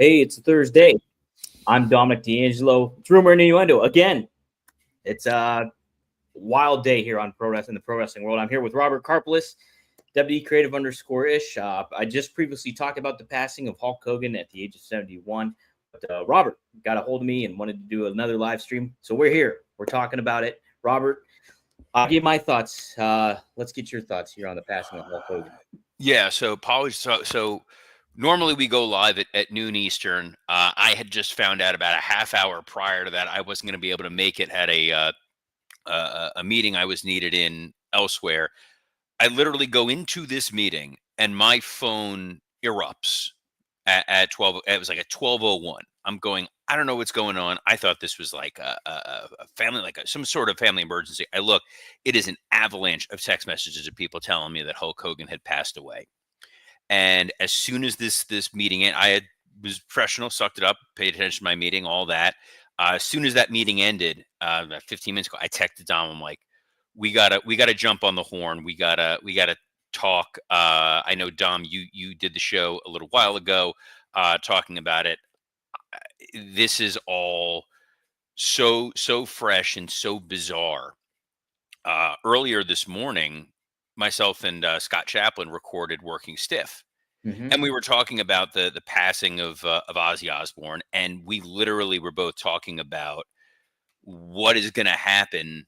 Hey, it's a Thursday. I'm Dominic D'Angelo. It's Rumor and Innuendo again. It's a wild day here on the pro wrestling world. I'm here with Robert Karpelis, WD Creative _ish. I just previously talked about the passing of Hulk Hogan at the age of 71. But Robert got a hold of me and wanted to do another live stream. So we're here. We're talking about it. Robert, I'll give my thoughts. Let's get your thoughts here on the passing of Hulk Hogan. Yeah, so normally we go live at noon Eastern. I had just found out about a half hour prior to that I wasn't going to be able to make it at a meeting I was needed in elsewhere. I literally go into this meeting and my phone erupts at 12. It was like at 12:01. I'm going, I don't know what's going on. I thought this was like a family, some sort of family emergency. I look, it is an avalanche of text messages of people telling me that Hulk Hogan had passed away. And as soon as this meeting ended, was professional, sucked it up, paid attention to my meeting, all that. As soon as that meeting ended, about 15 minutes ago, I texted Dom. I'm like, we gotta jump on the horn. We gotta talk. I know Dom, you did the show a little while ago, talking about it. This is all so fresh and so bizarre. Earlier this morning, myself and Scott Chaplin recorded Working Stiff. Mm-hmm. And we were talking about the passing of Ozzy Osbourne, and we literally were both talking about what is going to happen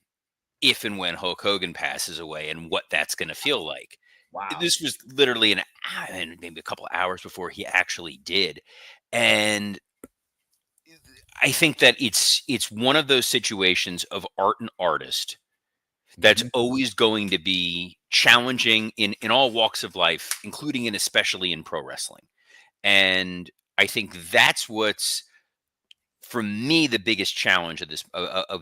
if and when Hulk Hogan passes away, and what that's going to feel like. Wow. This was literally maybe a couple of hours before he actually did, and I think that it's one of those situations of art and artist that's Mm-hmm. always going to be challenging in all walks of life, including and especially in pro wrestling. And I think that's what's, for me, the biggest challenge of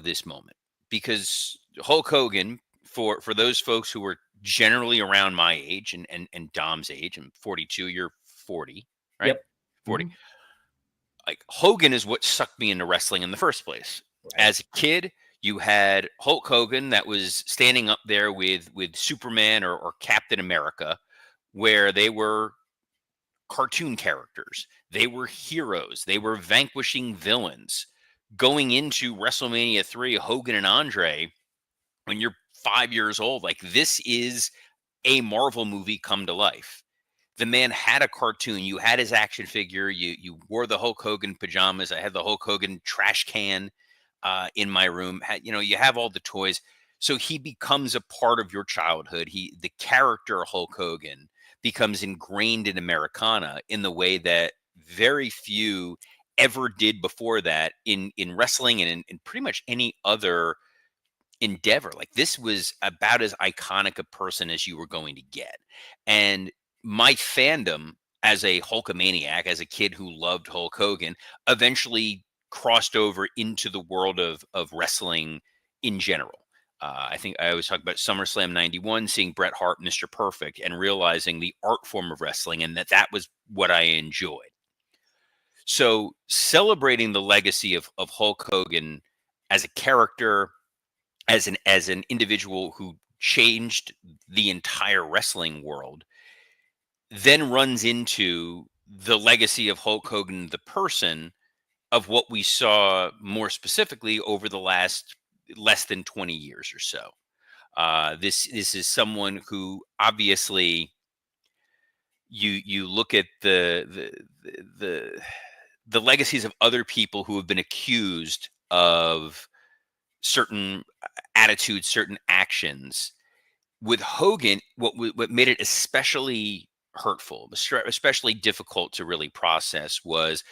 this moment, because Hulk Hogan, for those folks who were generally around my age and Dom's age, I'm 42, you're 40, right? Yep. 40. Mm-hmm. Like, Hogan is what sucked me into wrestling in the first place. Right. As a kid, you had Hulk Hogan that was standing up there with Superman or Captain America, where they were cartoon characters. They were heroes. They were vanquishing villains. Going into WrestleMania 3, Hogan and Andre, when you're 5 years old, like, this is a Marvel movie come to life. The man had a cartoon. You had his action figure. You wore the Hulk Hogan pajamas. I had the Hulk Hogan trash can in my room. You have all the toys. So he becomes a part of your childhood. The character Hulk Hogan becomes ingrained in Americana in the way that very few ever did before that in wrestling and in pretty much any other endeavor. Like, this was about as iconic a person as you were going to get. And my fandom as a Hulkamaniac, as a kid who loved Hulk Hogan, eventually crossed over into the world of wrestling in general. I think I always talk about SummerSlam '91, seeing Bret Hart, Mr. Perfect, and realizing the art form of wrestling, and that was what I enjoyed. So celebrating the legacy of Hulk Hogan as a character, as an individual who changed the entire wrestling world, then runs into the legacy of Hulk Hogan, the person, of what we saw more specifically over the last less than 20 years or so. This is someone who, obviously, you look at the the legacies of other people who have been accused of certain attitudes, certain actions. With Hogan, what made it especially hurtful, especially difficult to really process, was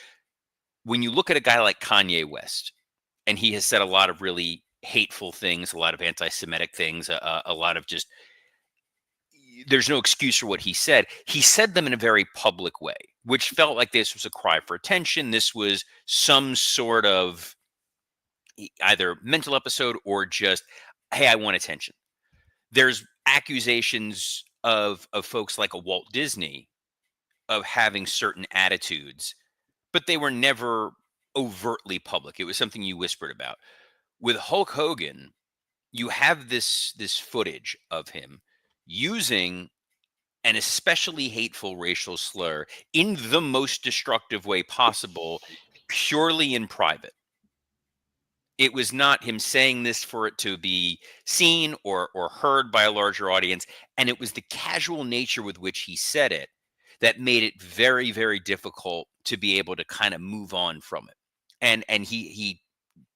when you look at a guy like Kanye West, and he has said a lot of really hateful things, a lot of anti-Semitic things, a lot of just, there's no excuse for what he said. He said them in a very public way, which felt like this was a cry for attention. This was some sort of either mental episode or just, hey, I want attention. There's accusations of folks like a Walt Disney of having certain attitudes, but they were never overtly public. It was something you whispered about. With Hulk Hogan, you have this footage of him using an especially hateful racial slur in the most destructive way possible, purely in private. It was not him saying this for it to be seen or heard by a larger audience, and it was the casual nature with which he said it that made it very, very difficult to be able to kind of move on from it. And he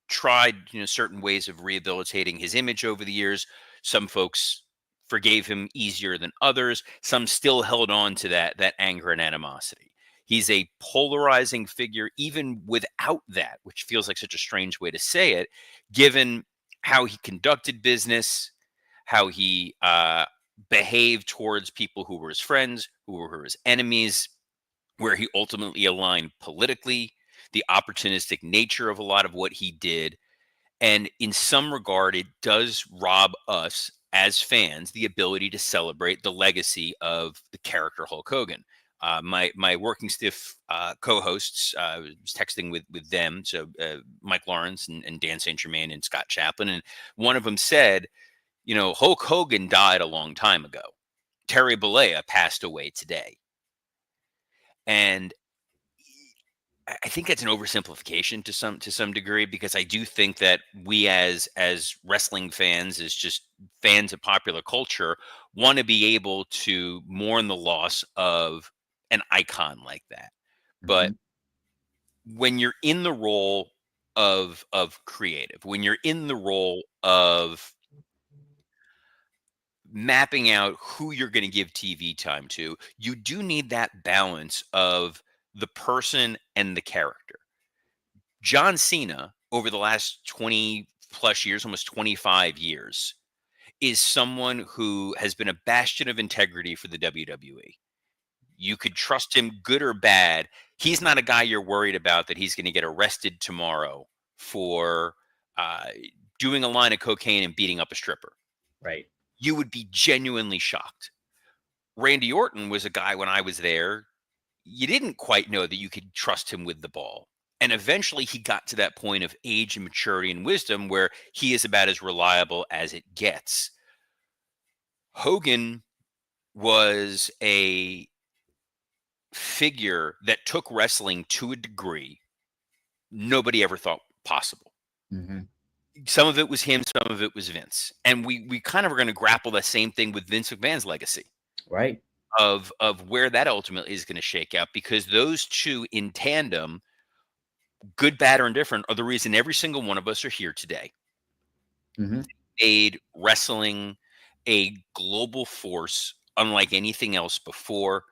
tried, certain ways of rehabilitating his image over the years. Some folks forgave him easier than others. Some still held on to that anger and animosity. He's a polarizing figure, even without that, which feels like such a strange way to say it, given how he conducted business, how he behaved towards people who were his friends, who were his enemies, where he ultimately aligned politically, the opportunistic nature of a lot of what he did. And in some regard, it does rob us as fans the ability to celebrate the legacy of the character Hulk Hogan. My working stiff co-hosts, I was texting with them, so Mike Lawrence and Dan St. Germain and Scott Chaplin, and one of them said, Hulk Hogan died a long time ago. Terry Bollea passed away today. And I think that's an oversimplification to some degree, because I do think that we as wrestling fans, as just fans of popular culture, want to be able to mourn the loss of an icon like that. But Mhm. when you're in the role of creative, when you're in the role of mapping out who you're going to give TV time to, you do need that balance of the person and the character. John Cena, over the last 20 plus years, almost 25 years, is someone who has been a bastion of integrity for the WWE. You could trust him, good or bad. He's not a guy you're worried about that he's going to get arrested tomorrow for uh, doing a line of cocaine and beating up a stripper. Right. You would be genuinely shocked. Randy Orton was a guy when I was there, you didn't quite know that you could trust him with the ball. And eventually he got to that point of age and maturity and wisdom where he is about as reliable as it gets. Hogan was a figure that took wrestling to a degree nobody ever thought possible. Mhm. Some of it was him, some of it was Vince. And we kind of are going to grapple the same thing with Vince McMahon's legacy. Right. Of where that ultimately is going to shake out, because those two in tandem, good, bad, or indifferent, are the reason every single one of us are here today. Mhm. Made wrestling a global force unlike anything else before.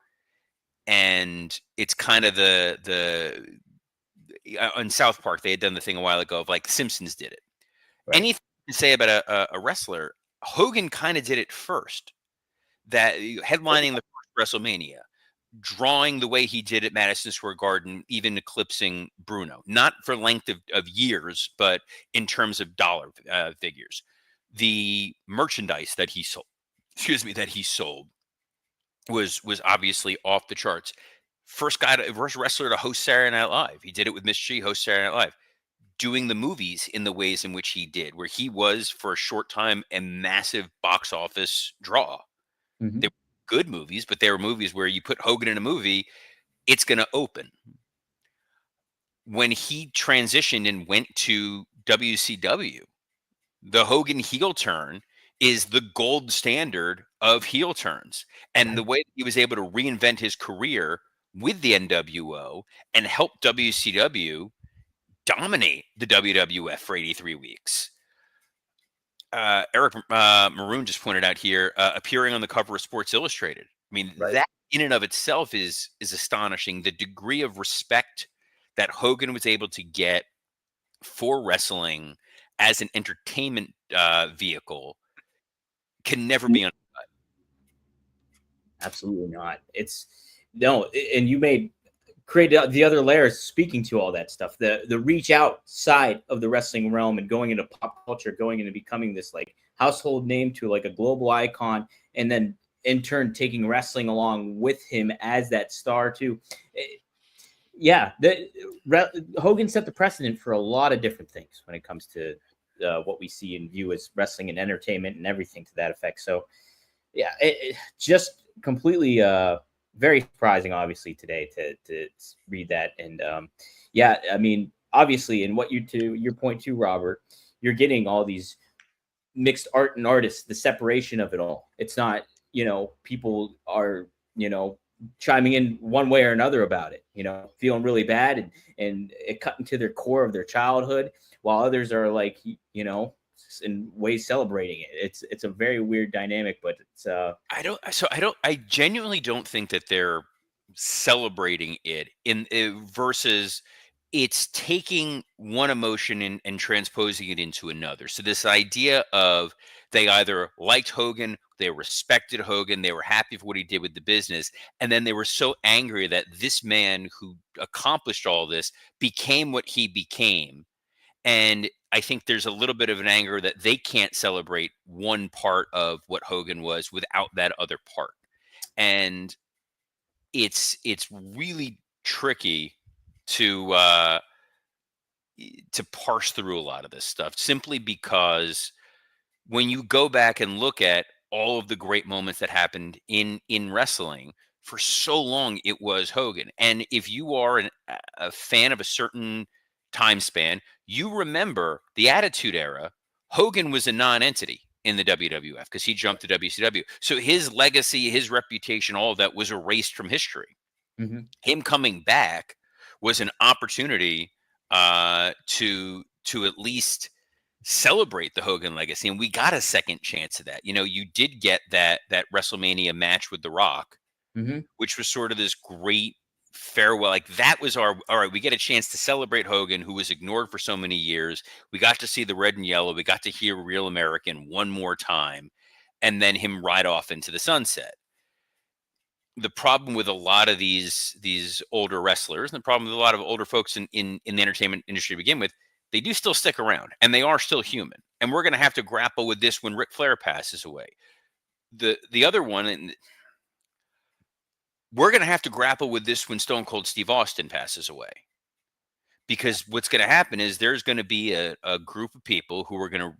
And it's kind of the on South Park, they had done the thing a while ago of like Simpsons did it. Right. Anything to say about a wrestler, Hogan kind of did it first. That headlining the first WrestleMania, drawing the way he did at Madison Square Garden, even eclipsing Bruno, not for length of years, but in terms of dollar figures. The merchandise that he sold, that he sold was obviously off the charts. First wrestler to host Saturday Night Live. He did it with Miss G, host Saturday Night Live. Doing the movies in the ways in which he did, where he was for a short time a massive box office draw. They Mhm. were good movies, but they were movies where you put Hogan in a movie, it's going to open. When he transitioned and went to WCW, the Hogan heel turn is the gold standard of heel turns. And the Right. way that he was able to reinvent his career with the NWO and help WCW dominate the WWF for 83 weeks. Eric Maroon just pointed out here, appearing on the cover of Sports Illustrated. I mean, Right. that in and of itself is astonishing. The degree of respect that Hogan was able to get for wrestling as an entertainment vehicle can never be Absolutely not. It's no, and you made create the other layers speaking to all that stuff. The reach outside of the wrestling realm and going into pop culture, going into becoming this like household name to like a global icon, and then in turn taking wrestling along with him as that star too. Yeah, Hogan set the precedent for a lot of different things when it comes to what we see and view as wrestling and entertainment and everything to that effect. So yeah, just completely very surprising, obviously, today to read that. And yeah, I mean, obviously, and what you to your point too, Robert, you're getting all these mixed art and artists, the separation of it all. It's not, people are, chiming in one way or another about it, feeling really bad, and it cut into their core of their childhood, while others are like, in ways celebrating it. It's a very weird dynamic, but it's I genuinely don't think that they're celebrating it versus it's taking one emotion and transposing it into another. So this idea of they either liked Hogan, they respected Hogan, they were happy for what he did with the business, and then they were so angry that this man who accomplished all this became what he became. And I think there's a little bit of an anger that they can't celebrate one part of what Hogan was without that other part. And it's really tricky to parse through a lot of this stuff simply because when you go back and look at all of the great moments that happened in wrestling, for so long it was Hogan. And if you are a fan of a certain time span, you remember the Attitude Era. Hogan was a non-entity in the WWF because he jumped to WCW. So his legacy, his reputation, all of that was erased from history. mhm. Him coming back was an opportunity to at least celebrate the Hogan legacy, and we got a second chance of that. You did get that WrestleMania match with The Rock, Mhm. which was sort of this great farewell. Like that was our all right. We get a chance to celebrate Hogan, who was ignored for so many years. We got to see the red and yellow. We got to hear Real American one more time, and then him ride off into the sunset. The problem with a lot of these older wrestlers, and the problem with a lot of older folks in the entertainment industry to begin with, they do still stick around and they are still human. And we're going to have to grapple with this when Ric Flair passes away. The other one, and we're going to have to grapple with this when Stone Cold Steve Austin passes away. Because what's going to happen is there's going to be a group of people who are going to.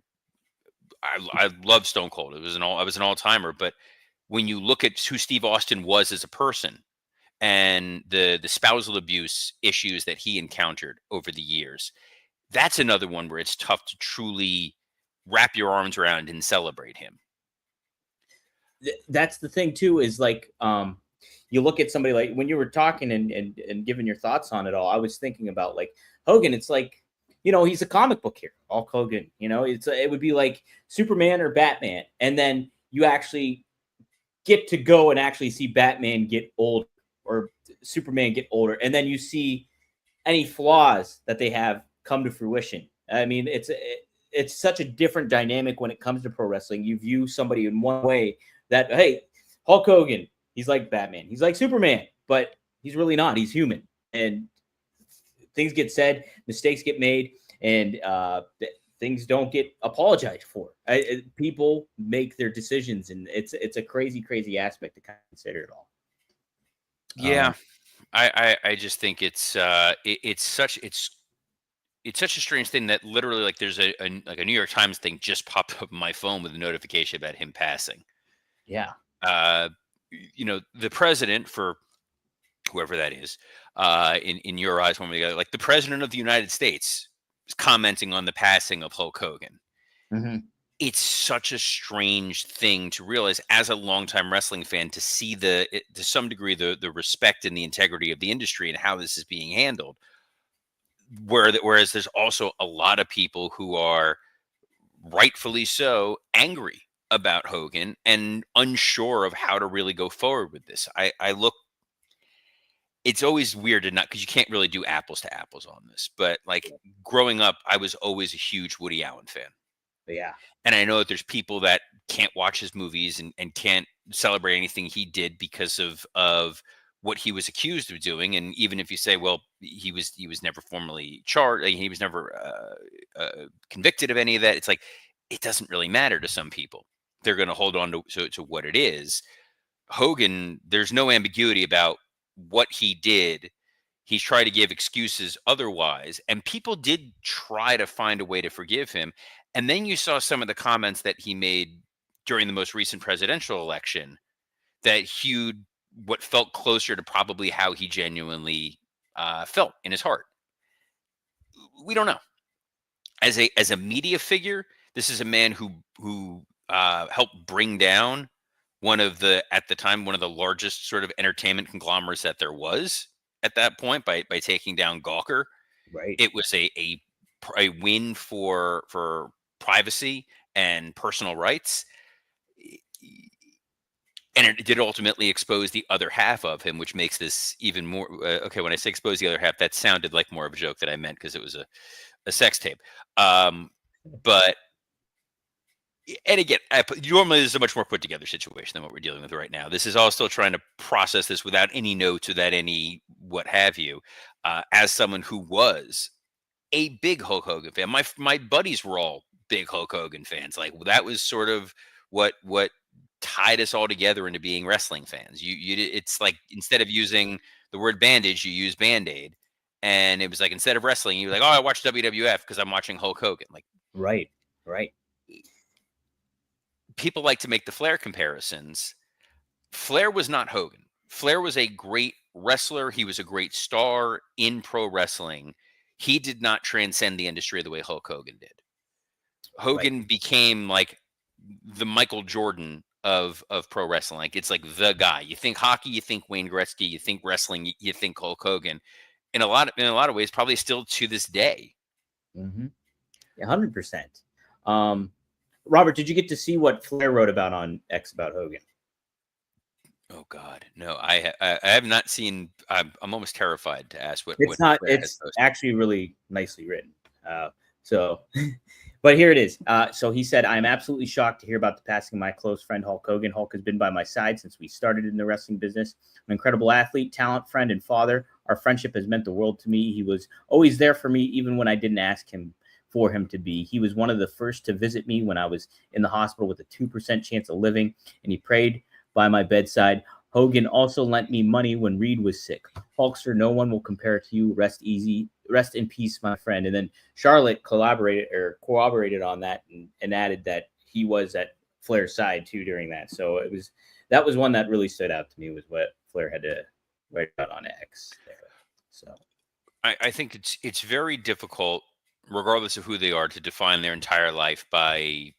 I love Stone Cold. I was an all timer, but when you look at who Steve Austin was as a person, and the spousal abuse issues that he encountered over the years. That's another one where it's tough to truly wrap your arms around and celebrate him. That's the thing too, is like, you look at somebody like, when you were talking and giving your thoughts on it all, I was thinking about like Hogan. It's like, he's a comic book hero, Hulk Hogan. It would be like Superman or Batman, and then you actually get to go and actually see Batman get old or Superman get older, and then you see any flaws that they have come to fruition. I mean, it's such a different dynamic when it comes to pro wrestling. You view somebody in one way, that, hey, Hulk Hogan, he's like Batman, he's like Superman, but he's really not. He's human, and things get said, mistakes get made, and things don't get apologized for. People make their decisions, and it's a crazy, crazy aspect to kind of consider it all. Yeah, I just think it's such a strange thing that literally like there's like a New York Times thing just popped up on my phone with a notification about him passing. Yeah. Uh, the president, for whoever that is, in your eyes, one way or the other, like the president of the United States is commenting on the passing of Hulk Hogan. Mm-hmm. It's such a strange thing to realize as a longtime wrestling fan to see to some degree the respect and the integrity of the industry and how this is being handled. Whereas there's also a lot of people who are rightfully so angry about Hogan and unsure of how to really go forward with this. I look it's always weird to not because you can't really do apples to apples on this. But like growing up, I was always a huge Woody Allen fan. Yeah. And I know that there's people that can't watch his movies and can't celebrate anything he did because of what he was accused of doing. And even if you say, well, he was never formally charged, he was never convicted of any of that, it's like it doesn't really matter to some people. They're going to hold on to what it is. Hogan, there's no ambiguity about what he did. He's tried to give excuses otherwise, and people did try to find a way to forgive him. And then you saw some of the comments that he made during the most recent presidential election that hewed what felt closer to probably how he genuinely felt in his heart. We don't know. As a media figure, this is a man who helped bring down at the time one of the largest sort of entertainment conglomerates that there was at that point by taking down Gawker. Right. It was a win for privacy and personal rights, and it did ultimately expose the other half of him, which makes this even more okay. When I say expose the other half, that sounded like more of a joke than I meant, because it was a sex tape. But and again, normally this is a much more put together situation than what we're dealing with right now. This is all still trying to process this without any notes, without any what have you. As someone who was a big Hulk Hogan fan, my buddies were all big Hulk Hogan fans. Like, that was sort of what tied us all together into being wrestling fans. It's like, instead of using the word bandage, you use Band-Aid. And it was like, instead of wrestling, you're like, oh, I watch WWF because I'm watching Hulk Hogan. Like, Right. people like to make the Flair comparisons. Flair was not Hogan. Flair was a great wrestler. He was a great star in pro wrestling. He did not transcend the industry the way Hulk Hogan did. Hogan became like the Michael Jordan of pro wrestling. Like, it's like the guy. You think hockey, you think Wayne Gretzky. You think wrestling, you think Hulk Hogan. In a lot of ways, probably still to this day. 100%. Robert, did you get to see what Flair wrote about on X about Hogan? Oh God, no! I have not seen. I'm almost terrified to ask what. It's not. It's actually really nicely written. But here it is. So he said, "I am absolutely shocked to hear about the passing of my close friend Hulk Hogan. Hulk has been by my side since we started in the wrestling business. An incredible athlete, talent, friend, and father. Our friendship has meant the world to me. He was always there for me, even when I didn't ask him for him to be. He was one of the first to visit me when I was in the hospital with a 2% chance of living, and he prayed by my bedside. Hogan also lent me money when Reed was sick. Hulkster, no one will compare to you. Rest in peace, my friend." And then Charlotte corroborated on that and added that he was at Flair's side too during that. So that was one that really stood out to me, was what Flair had to write about on X there. So I think it's very difficult, regardless of who they are, to define their entire life by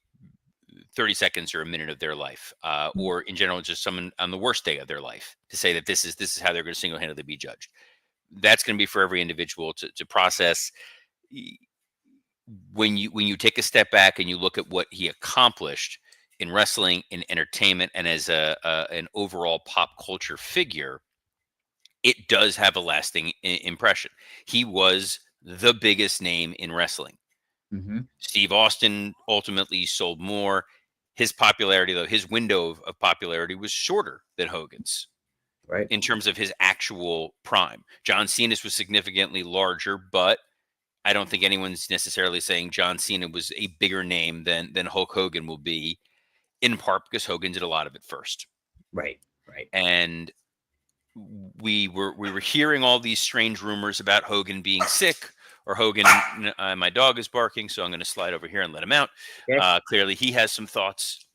30 seconds or a minute of their life, or in general, just someone on the worst day of their life, to say that this is how they're going to single-handedly be judged. That's going to be for every individual to process. When you take a step back and you look at what he accomplished in wrestling, in entertainment, and as an overall pop culture figure, it does have a lasting impression. He was the biggest name in wrestling. Steve Austin ultimately sold more. His popularity, though, his window of popularity was shorter than Hogan's, right, in terms of his actual prime. John Cena's was significantly larger, but I don't think anyone's necessarily saying John Cena was a bigger name than Hulk Hogan will be, in part because Hogan did a lot of it first. Right. And we were hearing all these strange rumors about Hogan being sick, or Hogan. My dog is barking, so I'm going to slide over here and let him out. Okay. Clearly, he has some thoughts.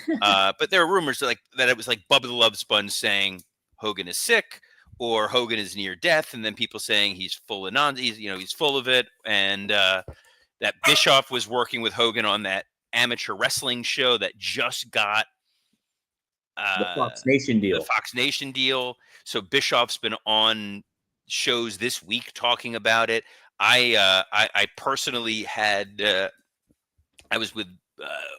But there are rumors that it was like Bubba the Love Sponge saying Hogan is sick, or Hogan is near death, and then people saying he's full of he's full of it, and that Bischoff was working with Hogan on that amateur wrestling show that just got The Fox Nation deal. The Fox Nation deal. So Bischoff's been on shows this week talking about it. I personally had I was with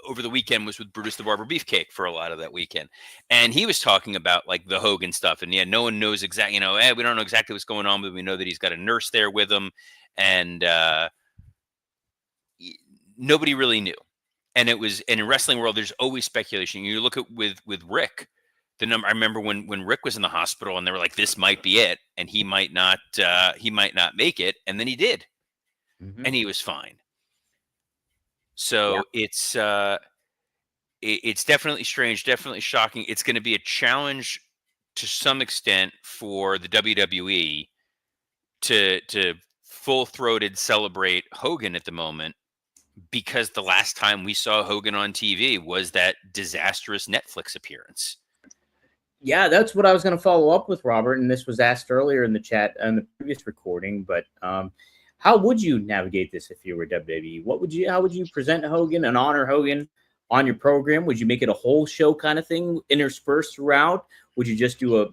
over the weekend was with Brutus the Barber Beefcake for a lot of that weekend, and he was talking about like the Hogan stuff, and yeah, no one knows exactly. We don't know exactly what's going on, but we know that he's got a nurse there with him, and nobody really knew. And in wrestling world, there's always speculation. You look at with Rick, the number. I remember when Rick was in the hospital, and they were like, "This might be it," and he might not make it, and then he did, and he was fine. So yeah. It's definitely strange, definitely shocking. It's going to be a challenge to some extent for the WWE to full-throated celebrate Hogan at the moment, because the last time we saw Hogan on TV was that disastrous Netflix appearance. Yeah, that's what I was going to follow up with, Robert. And this was asked earlier in the chat on the previous recording. But how would you navigate this if you were WWE? How would you present Hogan and honor Hogan on your program? Would you make it a whole show kind of thing interspersed throughout? Would you just do a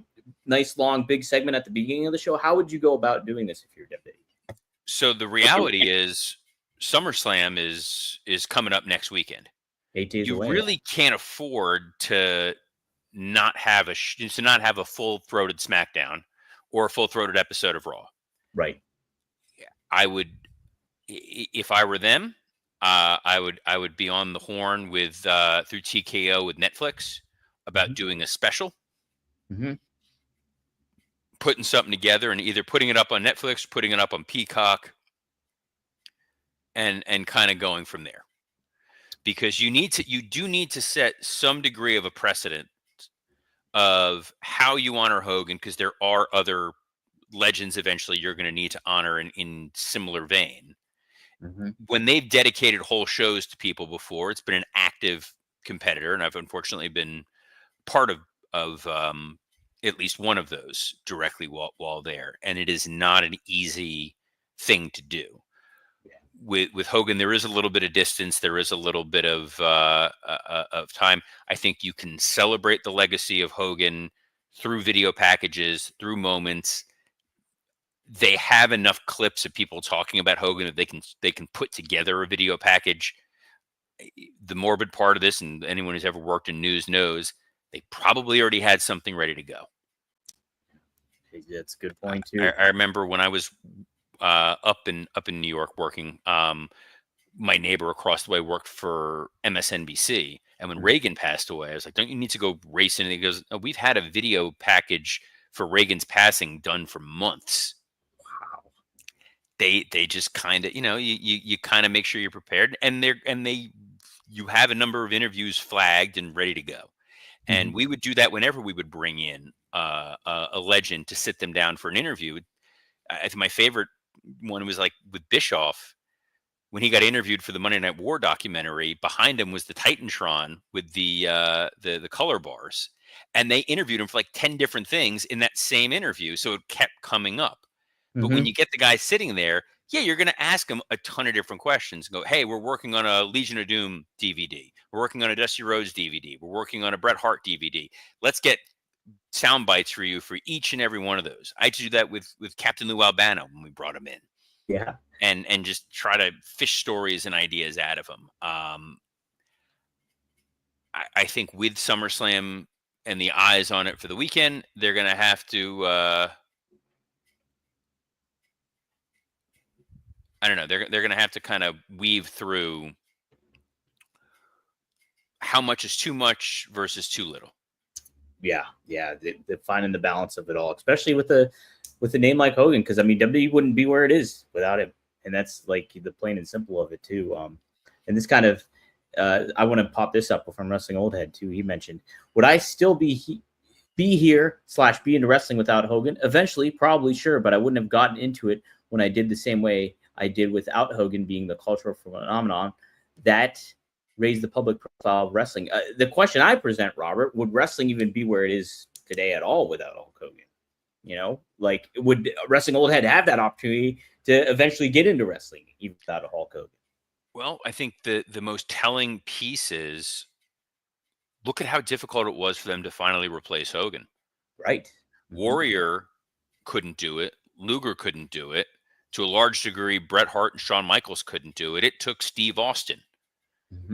nice long big segment at the beginning of the show? How would you go about doing this if you're WWE? So the reality is SummerSlam is coming up next weekend. 8 days You away. really can't afford to not have a full-throated SmackDown or a full-throated episode of Raw. Right. I would, if I were them, I would be on the horn with through TKO with Netflix about doing a special, putting something together, and either putting it up on Netflix, putting it up on Peacock, and kind of going from there. Because you do need to set some degree of a precedent of how you honor Hogan, because there are other legends eventually you're going to need to honor in similar vein. When they've dedicated whole shows to people before, it's been an active competitor, and I've unfortunately been part of at least one of those directly while there, and it is not an easy thing to do. With Hogan, there is a little bit of distance. There is a little bit of time. I think you can celebrate the legacy of Hogan through video packages, through moments. They have enough clips of people talking about Hogan that they can put together a video package. The morbid part of this, and anyone who's ever worked in news knows, they probably already had something ready to go. That's a good point too. I remember when I was up in New York working. My neighbor across the way worked for MSNBC, and when Reagan passed away, I was like, "Don't you need to go racing?" And he goes, "Oh, we've had a video package for Reagan's passing done for months." Wow. They just kind of, you kind of make sure you're prepared, and you have a number of interviews flagged and ready to go. And we would do that whenever we would bring in a legend to sit them down for an interview. I think my favorite one was like with Bischoff, when he got interviewed for the Monday Night War documentary. Behind him was the Titantron with the color bars, and they interviewed him for like 10 different things in that same interview, so it kept coming up. But when you get the guy sitting there, you're going to ask him a ton of different questions. Go, hey, we're working on a Legion of Doom DVD. We're working on a Dusty Rhodes DVD. We're working on a Bret Hart DVD. Let's get sound bites for you for each and every one of those. I do that with Captain Lou Albano when we brought him in. Yeah. And just try to fish stories and ideas out of him. I think with SummerSlam and the eyes on it for the weekend, they're going to have to, I don't know. They're going to have to kind of weave through how much is too much versus too little. Yeah. They're finding the balance of it all, especially with a name like Hogan, because I mean, WWE wouldn't be where it is without him, and that's like the plain and simple of it too. And this kind of, I want to pop this up from Wrestling Old Head too. He mentioned, would I still be here / be into wrestling without Hogan? Eventually, probably, sure, but I wouldn't have gotten into it when I did the same way I did without Hogan being the cultural phenomenon that raised the public profile of wrestling. The question I present, Robert, would wrestling even be where it is today at all without Hulk Hogan? Like, would Wrestling Old Head have that opportunity to eventually get into wrestling even without a Hulk Hogan? Well, I think the most telling piece is, look at how difficult it was for them to finally replace Hogan. Right. Warrior couldn't do it. Luger couldn't do it. To a large degree, Bret Hart and Shawn Michaels couldn't do it. It took Steve Austin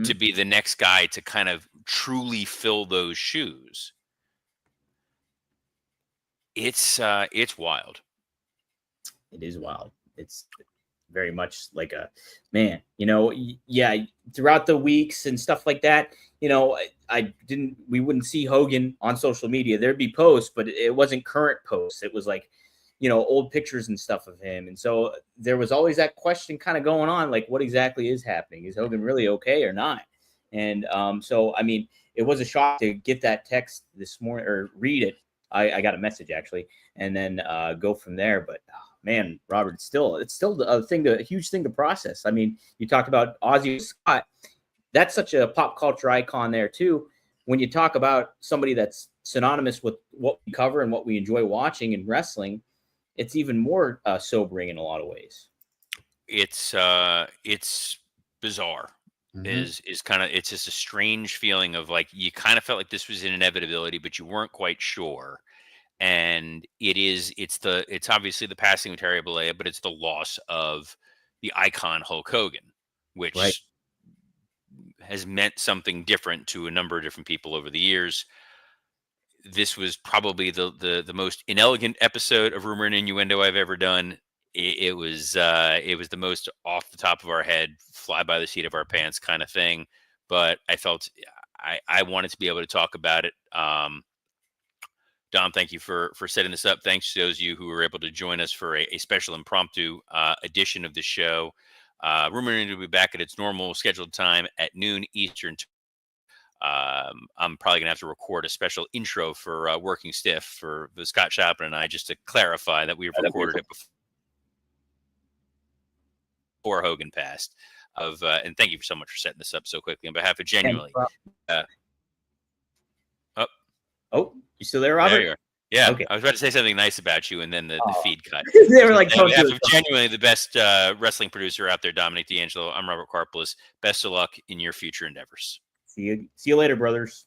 to be the next guy to kind of truly fill those shoes. It's wild. It is wild. It's very much like a man, throughout the weeks and stuff like that, we wouldn't see Hogan on social media. There'd be posts, but it wasn't current posts. It was like, old pictures and stuff of him. And so there was always that question kind of going on, like, what exactly is happening? Is Hogan really okay or not? And so, I mean, it was a shock to get that text this morning or read it. I got a message actually, and then go from there. But man, Robert, it's still a huge thing to process. I mean, you talked about Ozzy Scott. That's such a pop culture icon there too. When you talk about somebody that's synonymous with what we cover and what we enjoy watching in wrestling, it's even more sobering in a lot of ways. It's bizarre. Is kind of, it's just a strange feeling of like you kind of felt like this was an inevitability, but you weren't quite sure. And it's obviously the passing of Terry Bollea, but it's the loss of the icon Hulk Hogan, which Right. has meant something different to a number of different people over the years. This was probably the most inelegant episode of Rumor and Innuendo I've ever done. It was the most off the top of our head, fly by the seat of our pants kind of thing. But I felt I wanted to be able to talk about it. Dom, thank you for setting this up. Thanks to those of you who were able to join us for a special impromptu edition of the show. Rumor and Innuendo will be back at its normal scheduled time at noon Eastern. I'm probably gonna have to record a special intro for Working Stiff for Scott Chapman and I, just to clarify that we've recorded it before Hogan passed. And thank you so much for setting this up so quickly on behalf of Genuinely. Oh, you still there, Robert? There you are. Yeah, okay. I was about to say something nice about you, and then the feed cut. They were like, on behalf of Genuinely the best wrestling producer out there, Dominic D'Angelo. I'm Robert Karpoulos. Best of luck in your future endeavors. See you later, brothers.